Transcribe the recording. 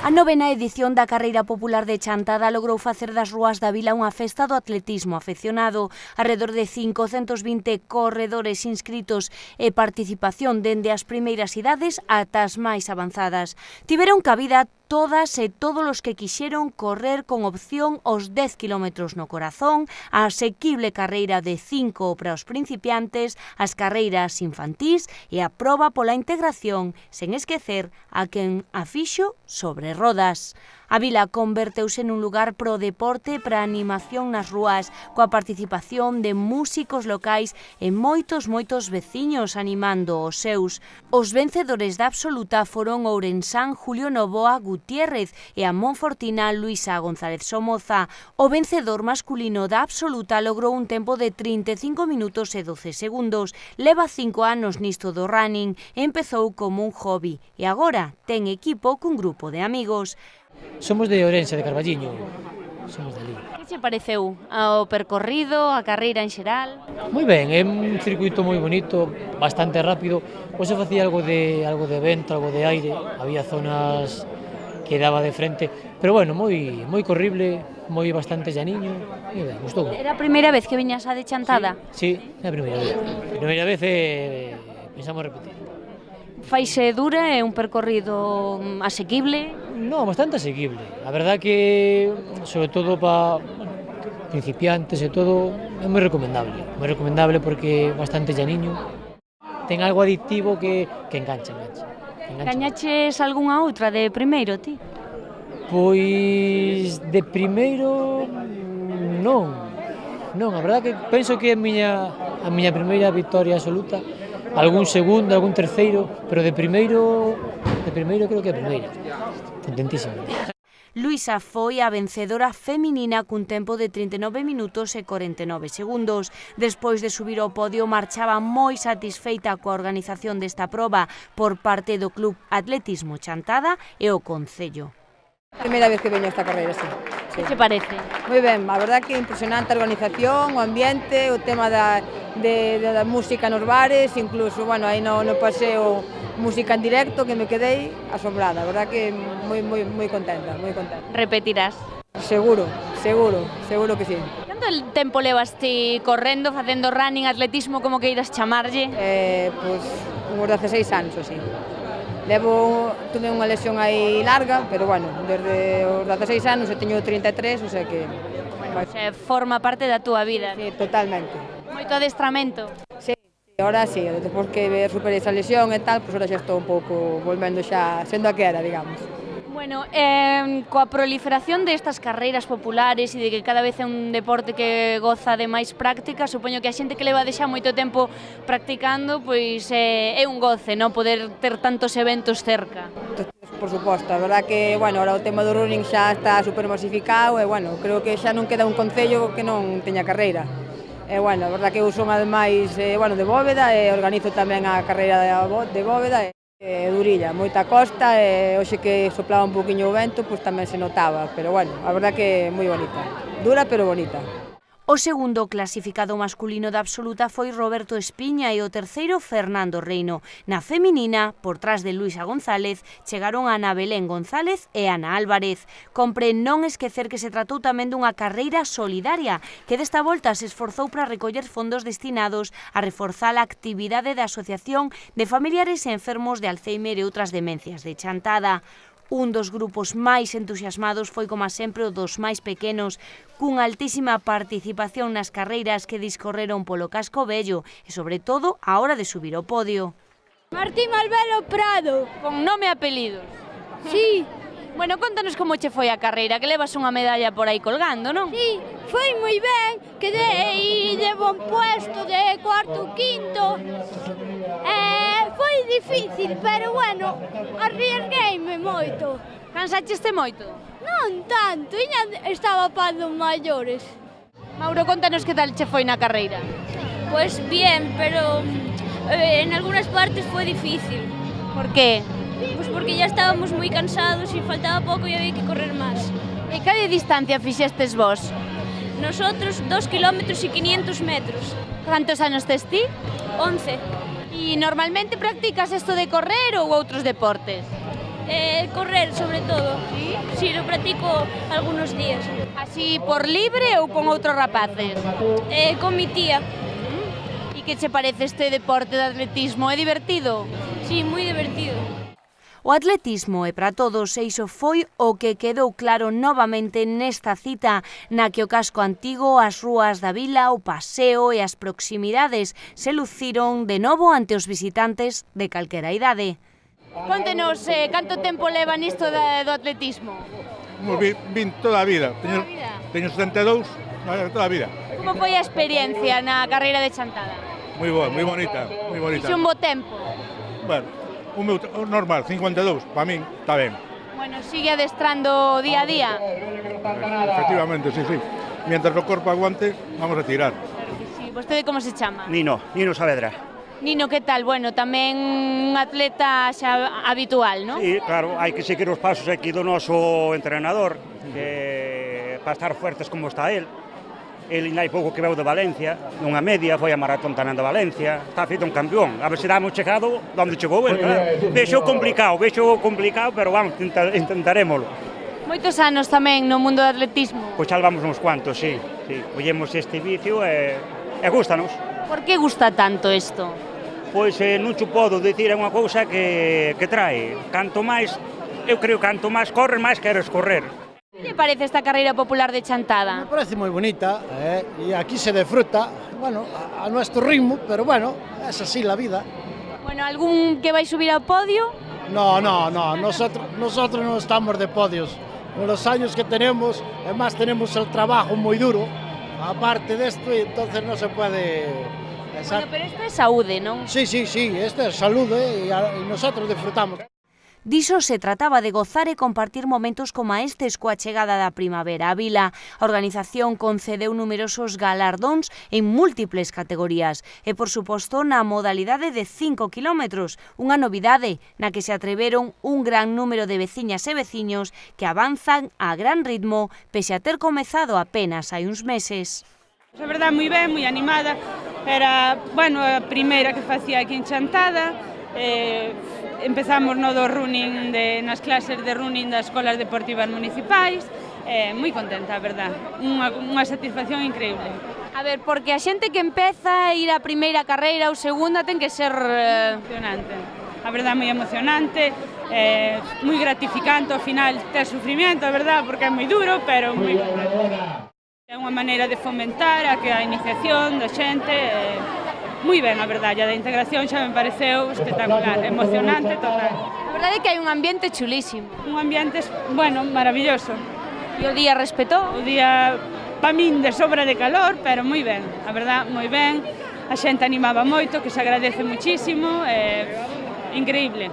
A novena edición da Carreira Popular de Chantada logrou facer das rúas da vila unha festa do atletismo afeccionado. Arredor de 520 corredores inscritos e participación dende as primeiras idades ata as máis avanzadas. Tiveron cabida todas e todos os que quixeron correr con opción aos 10 km no corazón, a asequible carreira de 5 para os principiantes, as carreiras infantís e a proba pola integración, sen esquecer a quen a fixo sobre rodas. A vila converteuse nun lugar pro deporte e para a animación nas rúas, coa participación de músicos locais e moitos veciños animando os seus. Os vencedores da absoluta foron o ourensán Julio Novoa Gutiérrez e a monfortina Luisa González Somoza. O vencedor masculino da absoluta logrou un tempo de 35 minutos e 12 segundos. Leva 5 anos nisto do running e empezou como un hobby e agora ten equipo cun grupo de amigos. Somos de Ourense, de Carballiño, somos de ali. Que che pareceu ao percorrido, a carreira en xeral? Moi ben, é un circuito moi bonito, bastante rápido. Hoxe facía algo de vento, algo de aire, había zonas que daba de frente, pero bueno, moi corrible, moi bastante llaniño, moi ben, gustou. Era a primeira vez que viñas a de Chantada? Sí, é a primeira vez. A primeira vez pensamos repetir. Faise dura, é un percorrido asequible? No, bastante asequible. A verdad que, sobre todo para principiantes e todo, é moi recomendable porque é bastante llaniño. Ten algo adictivo que engancha. Gañaches algunha outra de primeiro, ti? Pois de primeiro non, a verdad que penso que é a miña primeira victoria absoluta. Algún segundo, algún terceiro, pero de primeiro creo que é a primeira. Contentísimo. Luisa foi a vencedora feminina cun tempo de 39 minutos e 49 segundos. Despois de subir ao podio, marchaba moi satisfeita coa organización desta proba por parte do Club Atletismo Chantada e o Concello. Primeira vez que veño a esta carreira, sí. Que che parece? Moi ben, a verdad que é impresionante a organización, o ambiente, o tema da música nos bares, incluso, bueno, aí no paseo música en directo que me quedei asombrada, a verdad que moi contenta, moi contenta. Repetirás? Seguro que sí. Canto tempo levas ti correndo, facendo running, atletismo, como que irás chamarlle? Pois, uns 16 anos, así. Tuve unha lesión aí larga, pero bueno, desde os 16 anos eu teño 33, o sea que... Bueno, forma parte da túa vida. Sí, totalmente. Moito adestramento? Sí, ahora sí, despois que superei esa lesión e tal, pois ahora xa estou un pouco volvendo xa, sendo a que era, digamos. Bueno, coa proliferación destas carreiras populares e de que cada vez é un deporte que goza de máis práctica, supoño que a xente que leva de xa moito tempo practicando, pois é un goce, non, poder ter tantos eventos cerca. Por suposto, a verdad que, bueno, ahora o tema do running xa está super masificado e, bueno, creo que xa non queda un concello que non teña carreira. E, bueno, a verdad que eu son ademais, bueno, de Bóveda e organizo tamén a carreira de Bóveda. Durilla, moita costa e hoxe que soplaba un poquinho o vento, pois tamén se notaba, pero bueno, a verdad que é moi bonita. Dura pero bonita. O segundo clasificado masculino da absoluta foi Roberto Espiña e o terceiro Fernando Reino. Na feminina, por trás de Luisa González, chegaron Ana Belén González e Ana Álvarez. Compre non esquecer que se tratou tamén dunha carreira solidaria, que desta volta se esforzou para recoller fondos destinados a reforzar a actividade da Asociación de Familiares e Enfermos de Alzheimer e outras demencias de Chantada. Un dos grupos máis entusiasmados foi, como sempre, o dos máis pequenos, cunha altísima participación nas carreiras que discorreron polo casco vello e, sobre todo, a hora de subir ao podio. Martín Malvelo Prado. Con nome e apelidos. Sí. Bueno, contanos como che foi a carreira, que levas unha medalla por aí colgando, non? Sí, foi moi ben, quedei de bon puesto de cuarto, quinto. Foi difícil, pero bueno, arriesgueime moito. Cansacheste moito? Non tanto, estaba pando maiores. Mauro, contanos que tal che foi na carreira. Pues bien, pero en algunas partes foi difícil. Por qué? Pues porque ya estábamos moi cansados e faltaba pouco e había que correr máis. E cal distancia fixestes vos? Nosotros 2 kilómetros e 500 metros. Cantos anos tes ti? 11. E normalmente practicas isto de correr ou outros deportes? Correr, sobre todo. Sí, lo practico algunos días. Así por libre ou con outros rapaces? Con mi tía. E que che parece este deporte de atletismo? É divertido? Sí, muy divertido. O atletismo é para todos e iso foi o que quedou claro novamente nesta cita na que o casco antigo, as rúas da vila, o paseo e as proximidades se luciron de novo ante os visitantes de calquera idade. Contenos, canto tempo leva nisto do atletismo? Vin toda a vida. Teño 72, toda a vida. Como foi a experiencia na carreira de Chantada? Moi boa, moi bonita, moi bonita. Fixe un bo tempo? Bueno, o meu normal, 52, para min está ben. Bueno, sigue adestrando día a día? Efectivamente, sí, sí. Mientras o corpo aguante, vamos a tirar. Sí, vostede como se chama? Nino Saavedra. Nino, que tal? Bueno, tamén un atleta xa habitual, non? Sí, claro, hai que seguir os pasos aquí do noso entrenador, que para estar fuertes como está él. Ele ainda hai pouco que veu de Valencia, nunha media, foi a maratón tamén de Valencia, está feito un campeón. A ver se damos chegado onde chegou ele, claro. Vexo complicado, pero vamos, intentarémolo. Moitos anos tamén no mundo do atletismo. Pois xa vamos uns cuantos, sí. Ollemos este vicio e gústanos. Por que gusta tanto isto? Pois non te podo dicir, é unha cousa que trae. Canto máis, eu creo que canto máis corres, máis queres correr. Que lle parece esta carreira popular de Chantada? Me parece moi bonita, e aquí se disfruta, bueno, a nuestro ritmo, pero bueno, es así la vida. Bueno, algún que vai subir ao podio? No, nosotros no estamos de podios. Con los años que tenemos, además tenemos el trabajo muy duro, aparte de esto, y entonces no se puede... Bueno, pero isto é saúde, non? Sí, esto es salud, y nosotros disfrutamos. Diso se trataba de gozar e compartir momentos como estes coa chegada da primavera á vila. A organización concedeu numerosos galardóns en múltiples categorías e, por suposto, na modalidade de 5 kilómetros, unha novidade na que se atreveron un gran número de veciñas e veciños que avanzan a gran ritmo pese a ter comezado apenas hai uns meses. A verdade, moi ben, moi animada. Era, bueno, a primeira que facía aquí en Chantada. Empezamos no do running nas clases de running das escolas deportivas municipais. Moi contenta, a verdade. Unha satisfacción increíble. A ver, porque a xente que empeza a ir á primeira carreira ou segunda ten que ser... Emocionante. A verdade, moi emocionante, moi gratificante, ao final ter sufrimiento, a verdade, porque é moi duro, pero moi contenta. É unha maneira de fomentar a iniciación da xente, moi ben, a verdade, a da integración xa me pareceu espectacular, emocionante, total. A verdade é que hai un ambiente chulísimo. Un ambiente, bueno, maravilloso. E o día respetou? O día, pa min, de sobra de calor, pero moi ben, a verdade, moi ben. A xente animaba moito, que se agradece muchísimo, increíble.